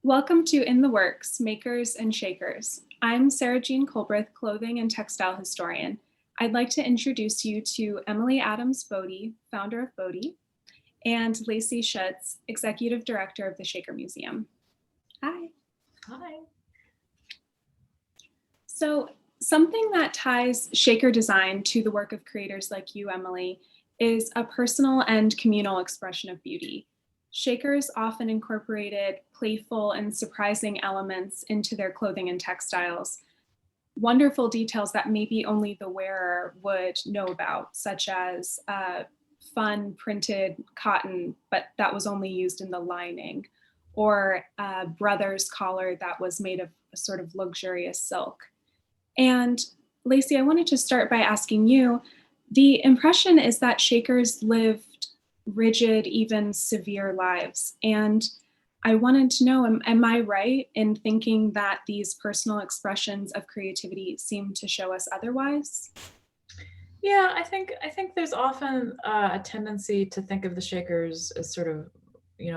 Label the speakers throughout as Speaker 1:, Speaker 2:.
Speaker 1: Welcome to In the Works, Makers and Shakers. I'm Sarah Jean Colbreth, clothing and textile historian. I'd like to introduce you to Emily Adams Bode, founder of Bode, and Lacy Schutz, executive director of the Shaker Museum. Hi.
Speaker 2: Hi.
Speaker 1: So something that ties Shaker design to the work of creators like you, Emily, is a personal and communal expression of beauty. Shakers often incorporated playful and surprising elements into their clothing and textiles. Wonderful details that maybe only the wearer would know about, such as fun printed cotton, but that was only used in the lining, or a brother's collar that was made of a sort of luxurious silk. And Lacy, I wanted to start by asking you, the impression is that Shakers lived rigid, even severe lives. And I wanted to know, am I right in thinking that these personal expressions of creativity seem to show us otherwise?
Speaker 2: Yeah, I think there's often a tendency to think of the Shakers as sort of,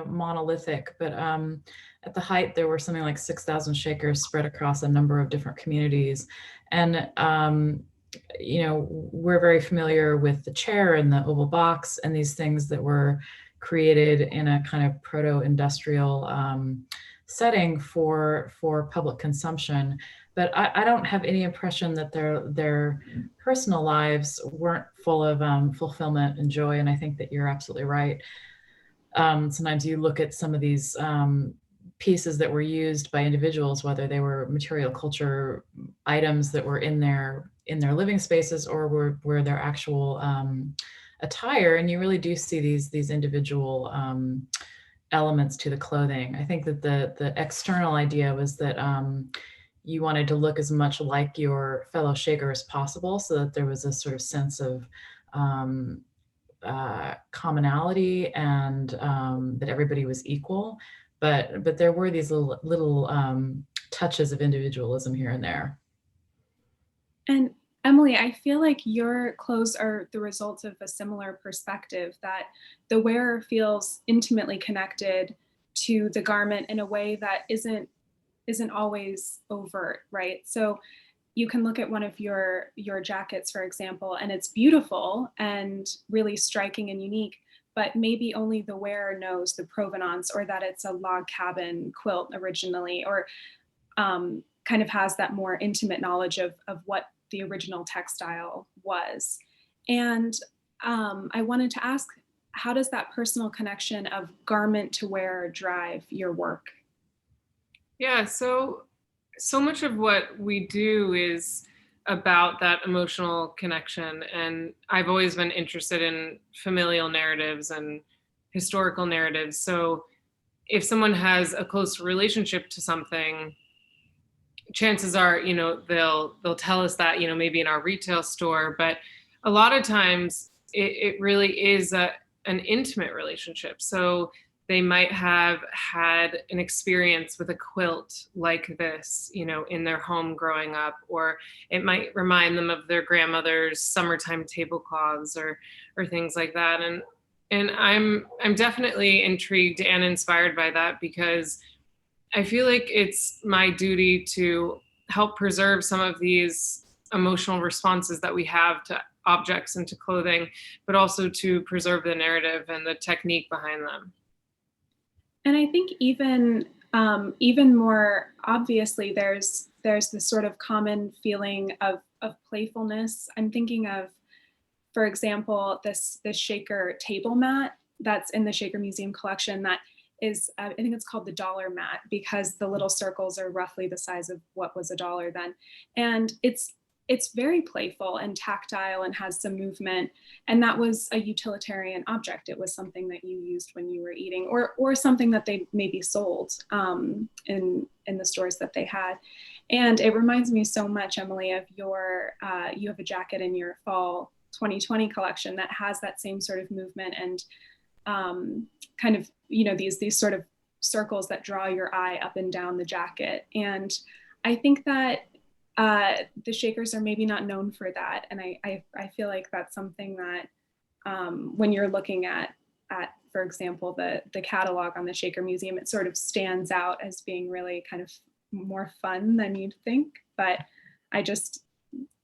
Speaker 2: monolithic, but at the height, there were something like 6,000 Shakers spread across a number of different communities. And we're very familiar with the chair and the oval box and these things that were created in a kind of proto-industrial setting for public consumption. But I don't have any impression that their personal lives weren't full of fulfillment and joy. And I think that you're absolutely right. Sometimes you look at some of these pieces that were used by individuals, whether they were material culture items that were in their living spaces or were their actual attire, and you really do see these individual elements to the clothing. I think that the external idea was that you wanted to look as much like your fellow Shaker as possible, so that there was a sort of sense of commonality and that everybody was equal. But there were these little touches of individualism here and there.
Speaker 1: And Emily, I feel like your clothes are the result of a similar perspective, that the wearer feels intimately connected to the garment in a way that isn't always overt, right? So you can look at one of your jackets, for example, and it's beautiful and really striking and unique, but maybe only the wearer knows the provenance, or that it's a log cabin quilt originally, or kind of has that more intimate knowledge of what the original textile was. And I wanted to ask, how does that personal connection of garment to wear drive your work?
Speaker 3: Yeah, so much of what we do is about that emotional connection. And I've always been interested in familial narratives and historical narratives. So if someone has a close relationship to something, chances are, they'll tell us that, maybe in our retail store, but a lot of times it really is an intimate relationship. So they might have had an experience with a quilt like this, in their home growing up, or it might remind them of their grandmother's summertime tablecloths or things like that. And I'm definitely intrigued and inspired by that, because I feel like it's my duty to help preserve some of these emotional responses that we have to objects and to clothing, but also to preserve the narrative and the technique behind them.
Speaker 1: And I think even more obviously, there's this sort of common feeling of playfulness. I'm thinking of, for example, this Shaker table mat that's in the Shaker Museum collection that is, I think it's called the dollar mat, because the little circles are roughly the size of what was a dollar then. And it's very playful and tactile and has some movement. And that was a utilitarian object. It was something that you used when you were eating, or something that they maybe sold in the stores that they had. And it reminds me so much, Emily, of you have a jacket in your fall 2020 collection that has that same sort of movement and kind of, these sort of circles that draw your eye up and down the jacket. And I think that the Shakers are maybe not known for that. And I feel like that's something that when you're looking at, for example, the catalog on the Shaker Museum, it sort of stands out as being really kind of more fun than you'd think. But I just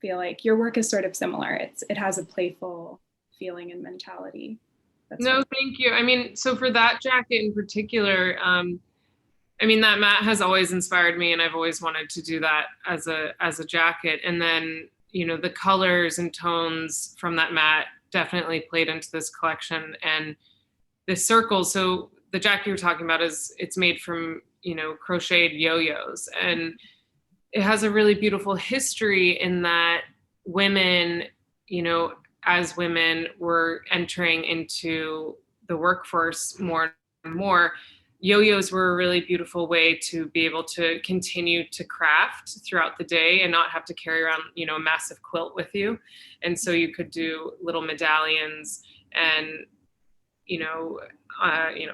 Speaker 1: feel like your work is sort of similar. It has a playful feeling and mentality.
Speaker 3: No, thank you. I mean, so for that jacket in particular, I mean, that mat has always inspired me, and I've always wanted to do that as a jacket. And then, you know, the colors and tones from that mat definitely played into this collection. And the circles, so the jacket you're talking about it's made from, you know, crocheted yo-yos, and it has a really beautiful history in that women, you know, as women were entering into the workforce more and more, yo-yos were a really beautiful way to be able to continue to craft throughout the day and not have to carry around, you know, a massive quilt with you. And so you could do little medallions and, you know,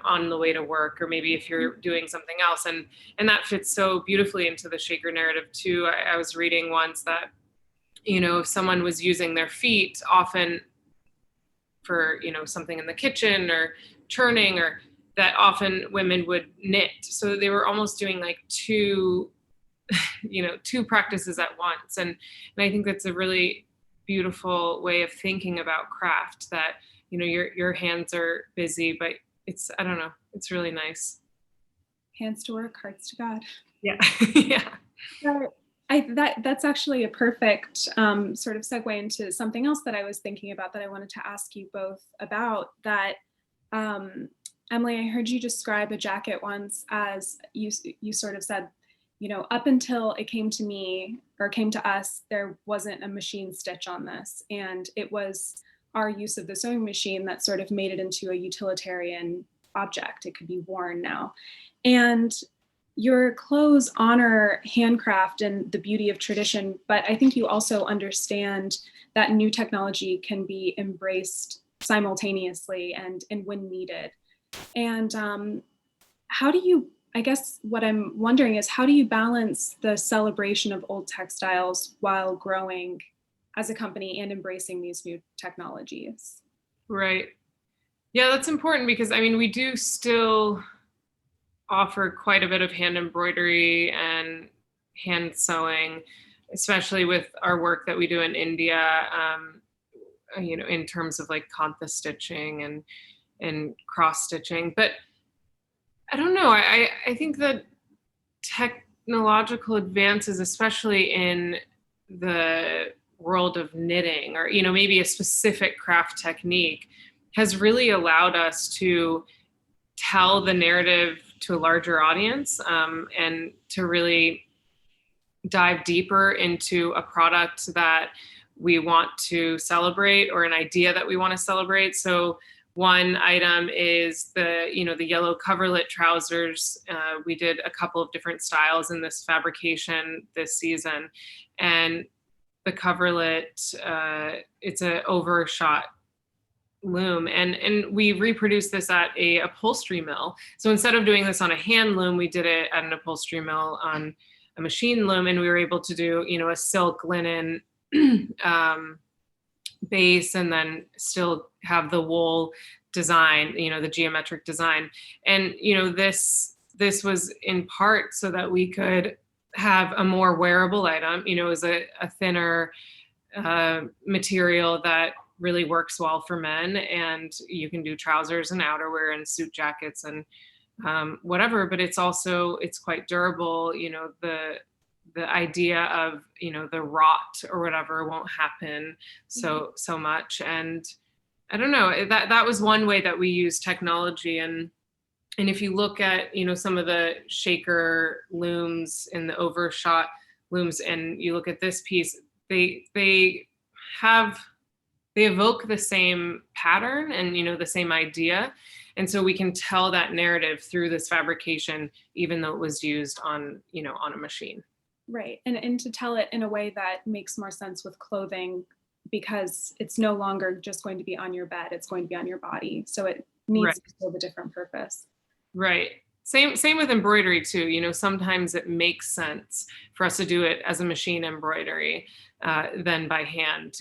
Speaker 3: on the way to work, or maybe if you're doing something else. And that fits so beautifully into the Shaker narrative too. I was reading once that, you know, if someone was using their feet often for, you know, something in the kitchen or churning, or that often women would knit. So they were almost doing like two practices at once. And I think that's a really beautiful way of thinking about craft, that, you know, your hands are busy, but it's, I don't know, it's really nice.
Speaker 1: Hands to work, hearts to God.
Speaker 3: Yeah. Yeah.
Speaker 1: That's actually a perfect sort of segue into something else that I was thinking about that I wanted to ask you both about. That Emily, I heard you describe a jacket once as you sort of said, you know, up until it came to me or came to us, there wasn't a machine stitch on this, and it was our use of the sewing machine that sort of made it into a utilitarian object. It could be worn now. And your clothes honor handcraft and the beauty of tradition, but I think you also understand that new technology can be embraced simultaneously and when needed. And how do you, I guess what I'm wondering is, how do you balance the celebration of old textiles while growing as a company and embracing these new technologies?
Speaker 3: Right. Yeah, that's important, because I mean, we do still offer quite a bit of hand embroidery and hand sewing, especially with our work that we do in India, you know, in terms of like kantha stitching and cross stitching. But I don't know, I think that technological advances, especially in the world of knitting, or, you know, maybe a specific craft technique, has really allowed us to tell the narrative to a larger audience, and to really dive deeper into a product that we want to celebrate, or an idea that we want to celebrate. So one item is the yellow coverlet trousers. We did a couple of different styles in this fabrication this season, and the coverlet, it's an overshot loom, and we reproduced this at a upholstery mill. So instead of doing this on a hand loom, we did it at an upholstery mill on a machine loom, and we were able to do, you know, a silk linen base, and then still have the wool design, you know, the geometric design. And, you know, this was in part so that we could have a more wearable item, you know, as a thinner material that really works well for men, and you can do trousers and outerwear and suit jackets and whatever, but it's quite durable. You know, the idea of, you know, the rot or whatever won't happen so much. And I don't know, that was one way that we use technology. And if you look at, you know, some of the Shaker looms and the overshot looms, and you look at this piece, they evoke the same pattern and, you know, the same idea. And so we can tell that narrative through this fabrication, even though it was used on, you know, on a machine.
Speaker 1: Right. And to tell it in a way that makes more sense with clothing, because it's no longer just going to be on your bed, it's going to be on your body. So it needs to serve a different purpose.
Speaker 3: Right. Same with embroidery too. You know, sometimes it makes sense for us to do it as a machine embroidery than by hand.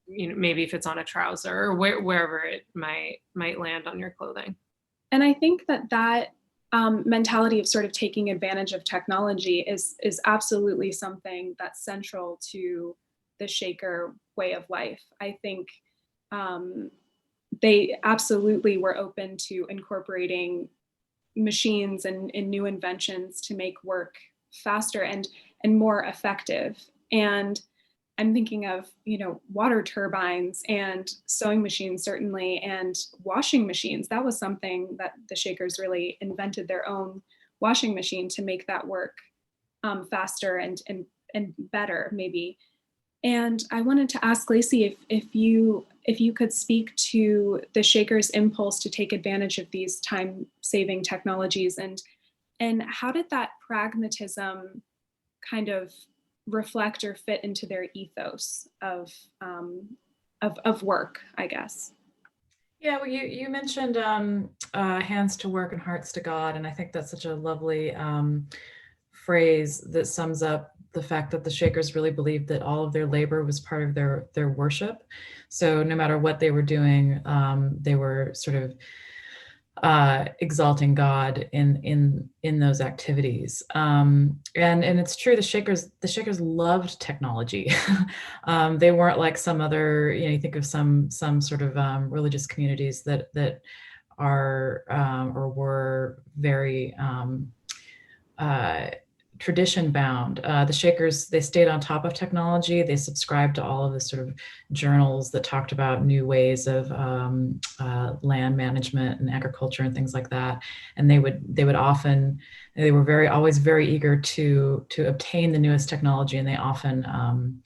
Speaker 3: Maybe if it's on a trouser or wherever it might land on your clothing.
Speaker 1: And I think that mentality of sort of taking advantage of technology is absolutely something that's central to the Shaker way of life. I think they absolutely were open to incorporating machines and new inventions to make work faster and more effective. And I'm thinking of, water turbines and sewing machines, certainly, and washing machines. That was something that the Shakers really invented, their own washing machine to make that work faster and better, maybe. And I wanted to ask Lacy if you could speak to the Shakers' impulse to take advantage of these time-saving technologies, and how did that pragmatism kind of reflect or fit into their ethos of work, I guess.
Speaker 2: Yeah, well, you mentioned hands to work and hearts to God, and I think that's such a lovely phrase that sums up the fact that the Shakers really believed that all of their labor was part of their worship. So no matter what they were doing, they were sort of exalting God in those activities. And it's true, the Shakers loved technology. They weren't like some other, you think of some sort of religious communities that are or were very tradition bound. The Shakers, they stayed on top of technology. They subscribed to all of the sort of journals that talked about new ways of land management and agriculture and things like that. And they were always very eager to obtain the newest technology, and they often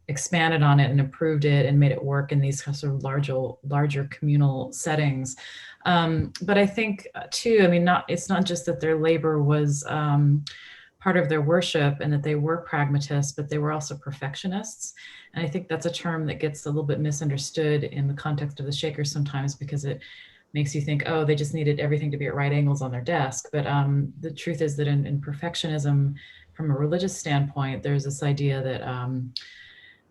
Speaker 2: expanded on it and improved it and made it work in these sort of larger communal settings. But I think too, it's not just that their labor was part of their worship and that they were pragmatists, but they were also perfectionists. And I think that's a term that gets a little bit misunderstood in the context of the Shakers sometimes, because it makes you think, oh, they just needed everything to be at right angles on their desk. But the truth is that in perfectionism, from a religious standpoint, there's this idea that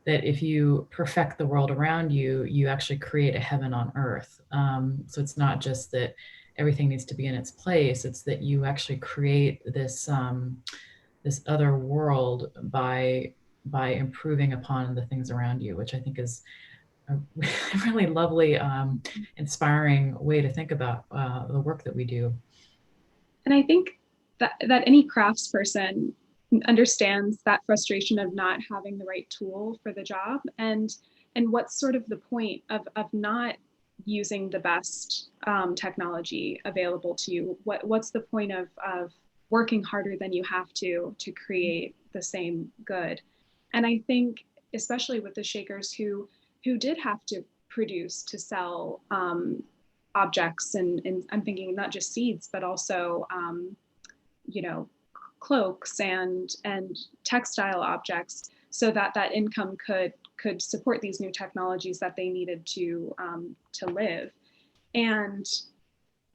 Speaker 2: that if you perfect the world around you, you actually create a heaven on earth. So it's not just that everything needs to be in its place, it's that you actually create this this other world by improving upon the things around you, which I think is a really lovely, inspiring way to think about the work that we do.
Speaker 1: And I think that any craftsperson understands that frustration of not having the right tool for the job, and what's sort of the point of not using the best technology available to you. What's the point of working harder than you have to create the same good? And I think especially with the Shakers who did have to produce to sell objects, and I'm thinking not just seeds but also cloaks and textile objects, so that income could support these new technologies that they needed to live. And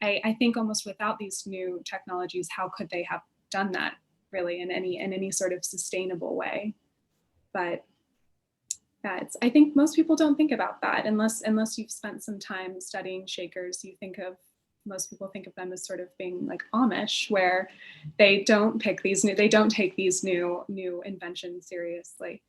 Speaker 1: I think almost without these new technologies, how could they have done that really in any sort of sustainable way? But yeah, I think most people don't think about that unless you've spent some time studying Shakers. Most people think of them as sort of being like Amish, where they don't take these new inventions seriously.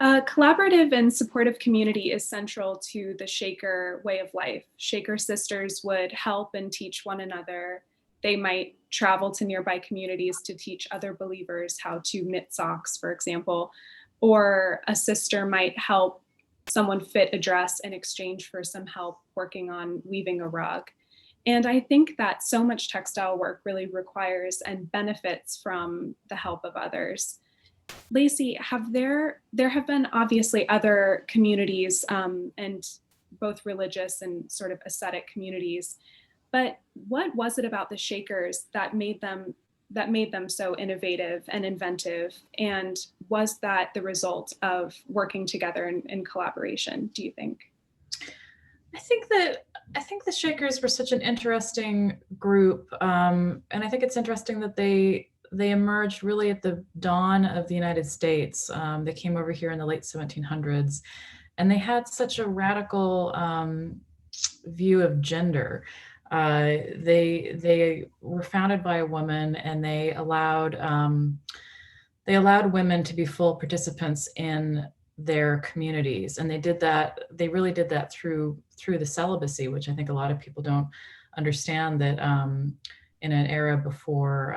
Speaker 1: A collaborative and supportive community is central to the Shaker way of life. Shaker sisters would help and teach one another. They might travel to nearby communities to teach other believers how to knit socks, for example, or a sister might help someone fit a dress in exchange for some help working on weaving a rug. And I think that so much textile work really requires and benefits from the help of others. Lacy, there have been obviously other communities, and both religious and sort of ascetic communities, but what was it about the Shakers that made them so innovative and inventive? And was that the result of working together in collaboration, do you think?
Speaker 2: I think that I think the Shakers were such an interesting group, and I think it's interesting that they emerged really at the dawn of the United States. They came over here in the late 1700s, and they had such a radical view of gender. They were founded by a woman, and they allowed women to be full participants in their communities, and they really did that through the celibacy, which I think a lot of people don't understand, that in an era before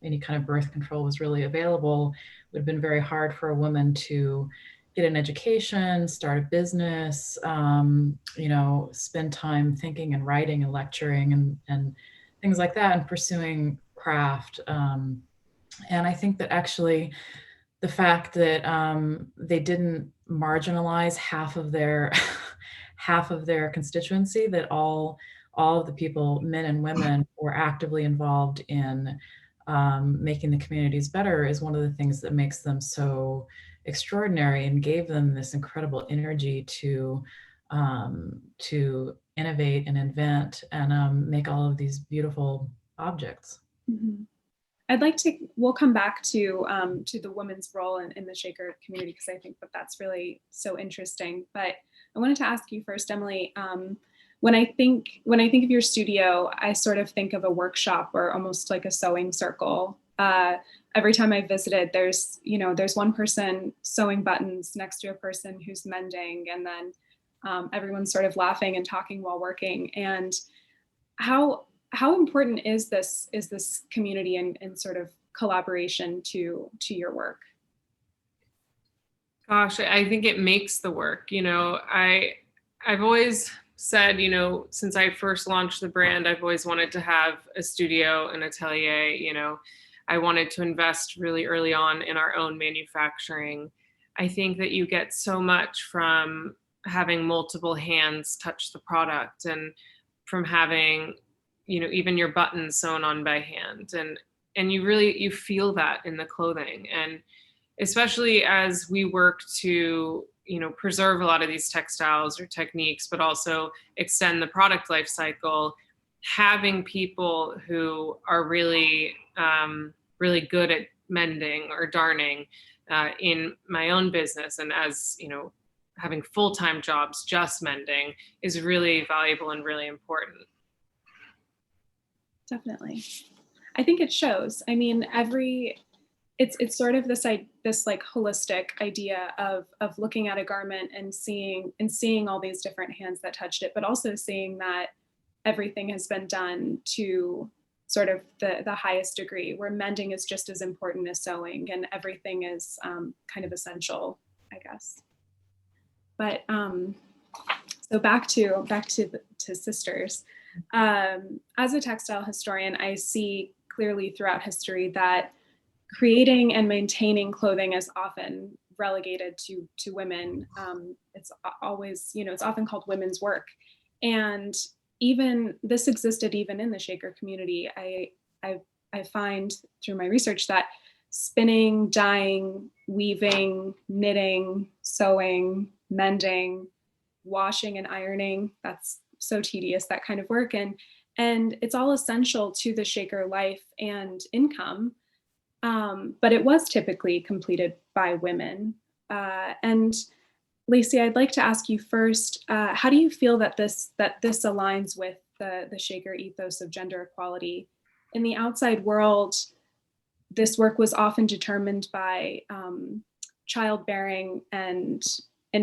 Speaker 2: any kind of birth control was really available, it would have been very hard for a woman to get an education, start a business, spend time thinking and writing and lecturing and things like that, and pursuing craft. And I think that actually the fact that they didn't marginalize half of their half of their constituency, that all of the people, men and women, were actively involved in making the communities better, is one of the things that makes them so extraordinary and gave them this incredible energy to innovate and invent and make all of these beautiful objects.
Speaker 1: Mm-hmm. We'll come back to the women's role in the Shaker community, because I think that's really so interesting. But I wanted to ask you first, Emily, when I think of your studio, I sort of think of a workshop or almost like a sewing circle. Every time I visited, there's one person sewing buttons next to a person who's mending, and then everyone's sort of laughing and talking while working. And how important is this community and sort of collaboration to your work?
Speaker 3: Gosh, I think it makes the work. I've always said, since I first launched the brand, I've always wanted to have a studio, an atelier. I wanted to invest really early on in our own manufacturing. I think that you get so much from having multiple hands touch the product, and from having even your buttons sewn on by hand, and you feel that in the clothing. And especially as we work to preserve a lot of these textiles or techniques, but also extend the product life cycle, having people who are really really good at mending or darning in my own business, and as having full-time jobs just mending, is really valuable and really important.
Speaker 1: Definitely. I think it shows. I mean, it's sort of this like holistic idea of looking at a garment and seeing all these different hands that touched it, but also seeing that everything has been done to sort of the highest degree, where mending is just as important as sewing, and everything is kind of essential, I guess. But so back to sisters. As a textile historian, I see clearly throughout history that creating and maintaining clothing is often relegated to women. It's always, it's often called women's work. And even this existed even in the Shaker community. I find through my research that spinning, dyeing, weaving, knitting, sewing, mending, washing and ironing, that's so tedious, that kind of work. And it's all essential to the Shaker life and income. But it was typically completed by women. And Lacy, I'd like to ask you first, how do you feel that this aligns with the Shaker ethos of gender equality? In the outside world, this work was often determined by childbearing and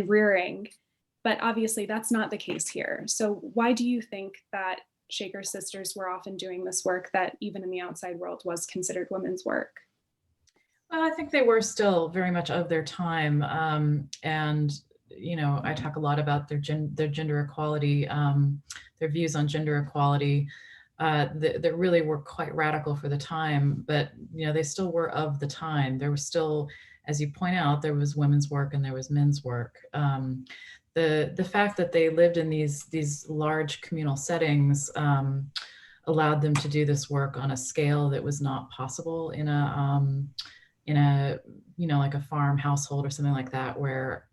Speaker 1: rearing, but obviously that's not the case here. So why do you think that Shaker sisters were often doing this work that even in the outside world was considered women's work?
Speaker 2: Well, I think they were still very much of their time. And, I talk a lot about their gender equality, their views on gender equality that really were quite radical for the time, but, they still were of the time. There was still, as you point out, there was women's work and there was men's work. The fact that they lived in these large communal settings allowed them to do this work on a scale that was not possible in a like a farm household or something like that, where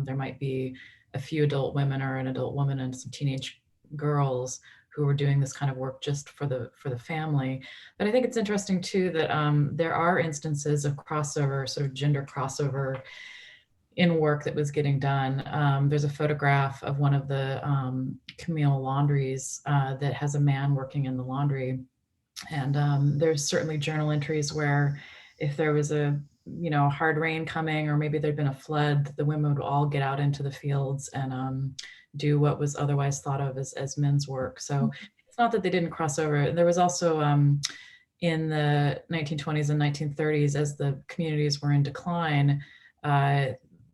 Speaker 2: there might be a few adult women or an adult woman and some teenage girls who were doing this kind of work just for the family. But I think it's interesting too that there are instances of crossover, sort of gender crossover in work that was getting done. There's a photograph of one of the communal laundries that has a man working in the laundry. And there's certainly journal entries where if there was a hard rain coming, or maybe there'd been a flood, the women would all get out into the fields and do what was otherwise thought of as men's work. So it's not that they didn't cross over. There was also in the 1920s and 1930s, as the communities were in decline,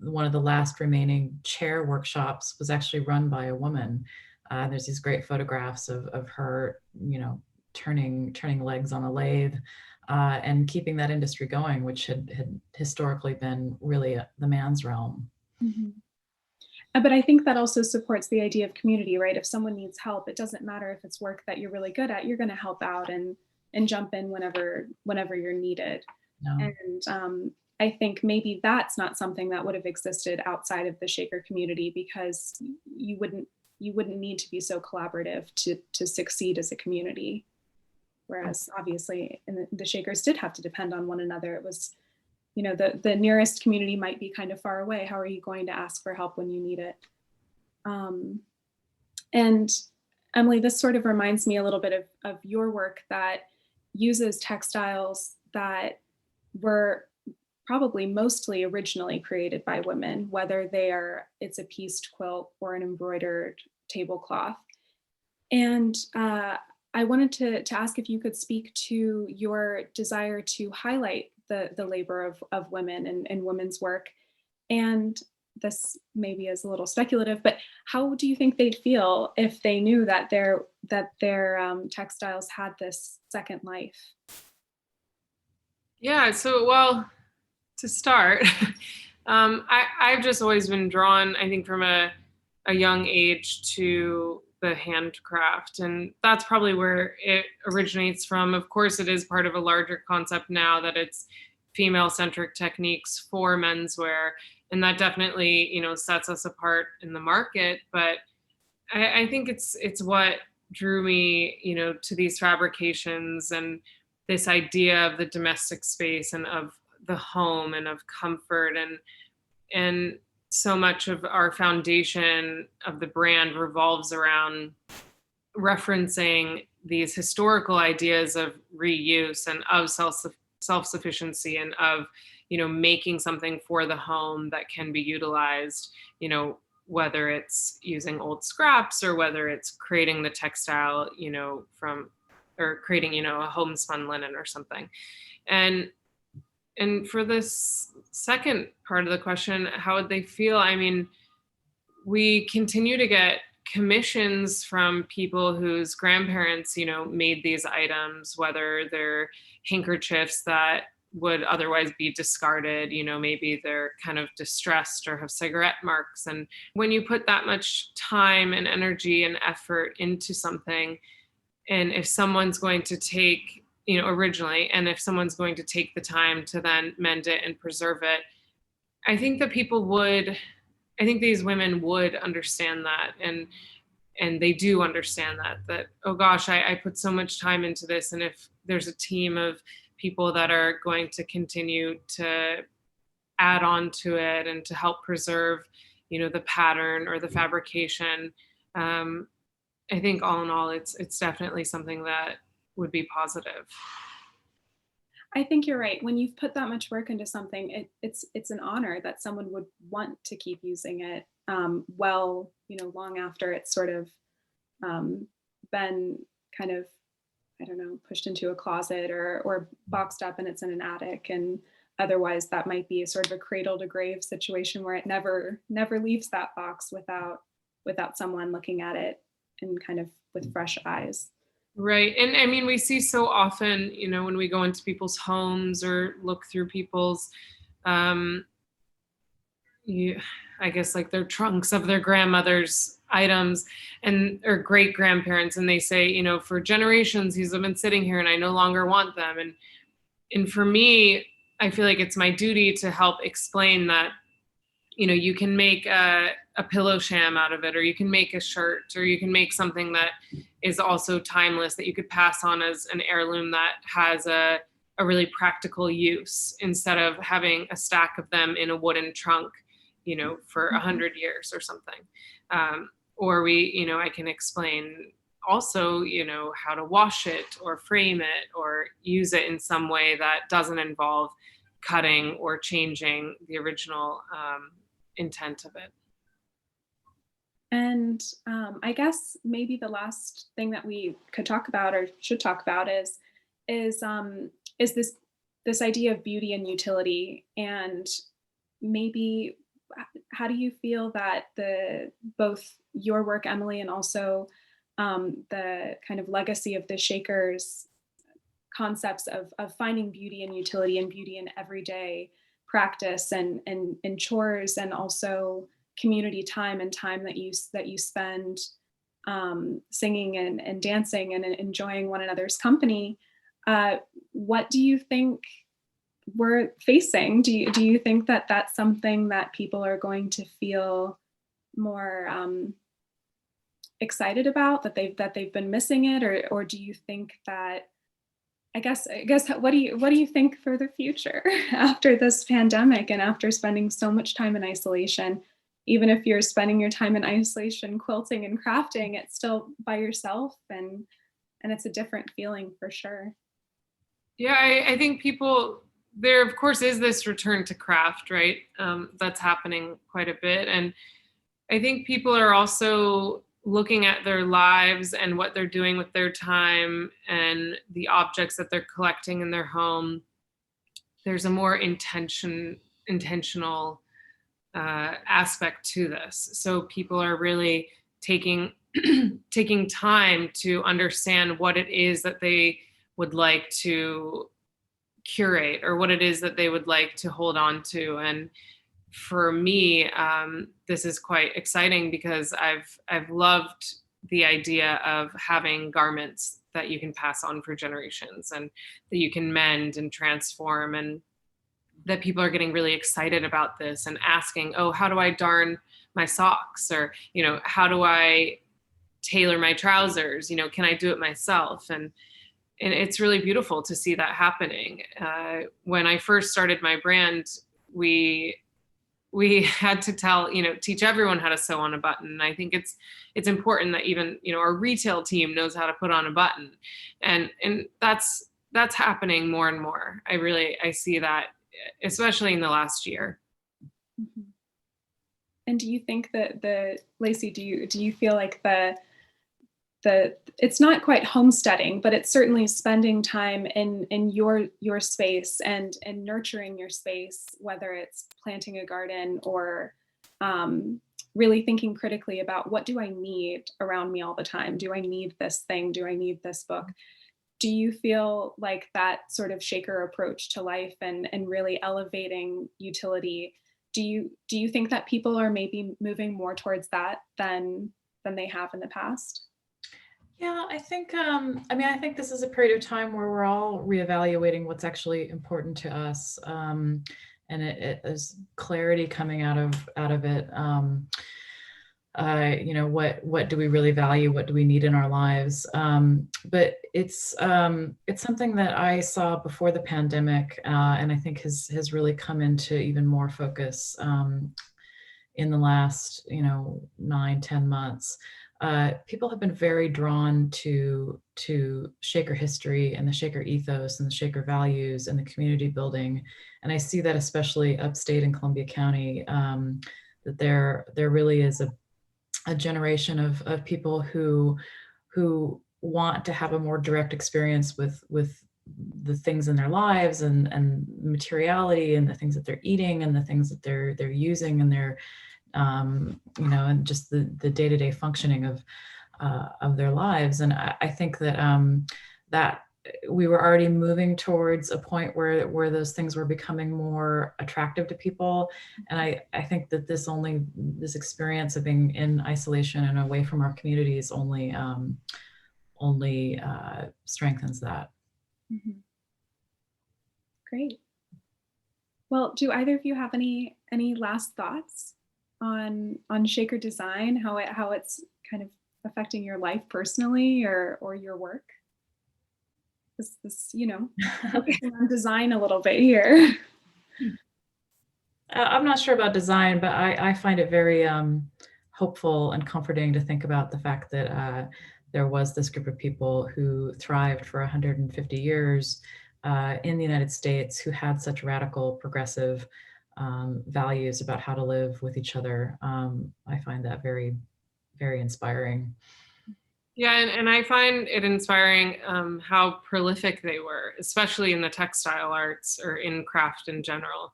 Speaker 2: one of the last remaining chair workshops was actually run by a woman. There's these great photographs of her, turning legs on a lathe and keeping that industry going, which had historically been really the man's realm.
Speaker 1: Mm-hmm. But I think that also supports the idea of community, right? If someone needs help, it doesn't matter if it's work that you're really good at, you're going to help out and jump in whenever you're needed.
Speaker 2: No.
Speaker 1: And I think maybe that's not something that would have existed outside of the Shaker community, because you wouldn't need to be so collaborative to succeed as a community. Whereas obviously the Shakers did have to depend on one another. It was, the nearest community might be kind of far away. How are you going to ask for help when you need it? And Emily, this sort of reminds me a little bit of your work that uses textiles that were probably mostly originally created by women, whether it's a pieced quilt or an embroidered tablecloth. And I wanted to ask if you could speak to your desire to highlight the labor of women and women's work. And this maybe is a little speculative, but how do you think they'd feel if they knew that their textiles had this second life?
Speaker 3: Yeah, so well, to start, I've just always been drawn, I think, from a young age to the handcraft, and that's probably where it originates from. Of course, it is part of a larger concept now that it's female-centric techniques for menswear, and that definitely, sets us apart in the market. But I think it's what drew me, to these fabrications and this idea of the domestic space and of the home and of comfort, and so much of our foundation of the brand revolves around referencing these historical ideas of reuse and of self-sufficiency and of, making something for the home that can be utilized, whether it's using old scraps or whether it's creating the textile, or creating, a homespun linen or something. And for this second part of the question, how would they feel? I mean, we continue to get commissions from people whose grandparents, made these items, whether they're handkerchiefs that would otherwise be discarded, maybe they're kind of distressed or have cigarette marks. And when you put that much time and energy and effort into something, and if someone's going to take, originally, and if someone's going to take the time to then mend it and preserve it, I think that I think these women would understand that. And they do understand that, oh gosh, I put so much time into this. And if there's a team of people that are going to continue to add on to it and to help preserve, the pattern or the fabrication, I think all in all, it's definitely something that would be positive.
Speaker 1: I think you're right. When you've put that much work into something, it's an honor that someone would want to keep using it long after it's sort of been kind of, I don't know, pushed into a closet or boxed up and it's in an attic. And otherwise that might be a sort of a cradle to grave situation where it never leaves that box without someone looking at it and kind of with fresh eyes.
Speaker 3: Right. And I mean, we see so often, when we go into people's homes or look through people's, I guess like their trunks of their grandmother's items or great grandparents. And they say, for generations, these have been sitting here and I no longer want them. And for me, I feel like it's my duty to help explain that, you can make a pillow sham out of it, or you can make a shirt, or you can make something that is also timeless that you could pass on as an heirloom that has a really practical use, instead of having a stack of them in a wooden trunk, for 100 years or something. Or I can explain also, how to wash it or frame it or use it in some way that doesn't involve cutting or changing the original intent of it.
Speaker 1: And I guess maybe the last thing that we could talk about or should talk about is this idea of beauty and utility, and maybe how do you feel that both your work, Emily, and also the kind of legacy of the Shakers concepts of finding beauty and utility and beauty in everyday practice and chores, and also community time and time that you spend singing and dancing and enjoying one another's company. What do you think we're facing? Do you think that that's something that people are going to feel more excited about, that they've been missing it, or do you think that I guess what do you think for the future after this pandemic and after spending so much time in isolation? Even if you're spending your time in isolation quilting and crafting, it's still by yourself, and it's a different feeling for sure.
Speaker 3: Yeah, I think there of course is this return to craft, right? That's happening quite a bit. And I think people are also looking at their lives and what they're doing with their time and the objects that they're collecting in their home. There's a more intentional aspect to this. So people are really taking time to understand what it is that they would like to curate, or what it is that they would like to hold on to. And for me, this is quite exciting, because I've loved the idea of having garments that you can pass on for generations, and that you can mend and transform, and that people are getting really excited about this and asking, oh, how do I darn my socks? Or, how do I tailor my trousers? Can I do it myself? And it's really beautiful to see that happening. When I first started my brand, we had to teach everyone how to sew on a button. And I think it's important that even, our retail team knows how to put on a button. And that's happening more and more. I see that, especially in the last year.
Speaker 1: Mm-hmm. And do you think that Lacy, do you feel like the it's not quite homesteading, but it's certainly spending time in your space and nurturing your space, whether it's planting a garden or really thinking critically about, what do I need around me all the time? Do I need this thing? Do I need this book? Do you feel like that sort of Shaker approach to life and really elevating utility, do you think that people are maybe moving more towards that than they have in the past?
Speaker 2: Yeah, I think, I think this is a period of time where we're all reevaluating what's actually important to us. And it is clarity coming out of it. What do we really value? What do we need in our lives? But it's something that I saw before the pandemic, and I think has really come into even more focus in the last 9-10 months. People have been very drawn to Shaker history and the Shaker ethos and the Shaker values and the community building. And I see that especially upstate in Columbia County, that there really is a generation of people who want to have a more direct experience with the things in their lives and materiality and the things that they're eating and the things that they're using and their and just the day-to-day functioning of their lives. And I think that that we were already moving towards a point where those things were becoming more attractive to people. And I think that this experience of being in isolation and away from our communities only strengthens that.
Speaker 1: Mm-hmm. Great. Well, do either of you have any any last thoughts on Shaker design, how it's kind of affecting your life personally or your work? This focusing on design a little bit here.
Speaker 2: I'm not sure about design, but I find it very hopeful and comforting to think about the fact that there was this group of people who thrived for 150 years in the United States, who had such radical progressive values about how to live with each other. I find that very, very inspiring.
Speaker 3: Yeah, and I find it inspiring how prolific they were, especially in the textile arts or in craft in general.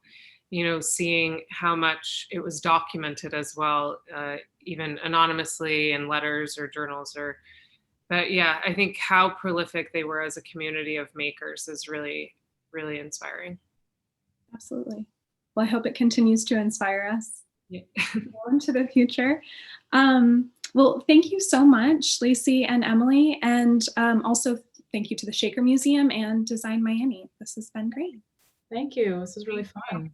Speaker 3: Seeing how much it was documented as well, even anonymously in letters or journals. But yeah, I think how prolific they were as a community of makers is really, really inspiring.
Speaker 1: Absolutely. Well, I hope it continues to inspire us into the future. Well, thank you so much, Lacy and Emily, and also thank you to the Shaker Museum and Design Miami. This has been great.
Speaker 2: Thank you. This is really fun.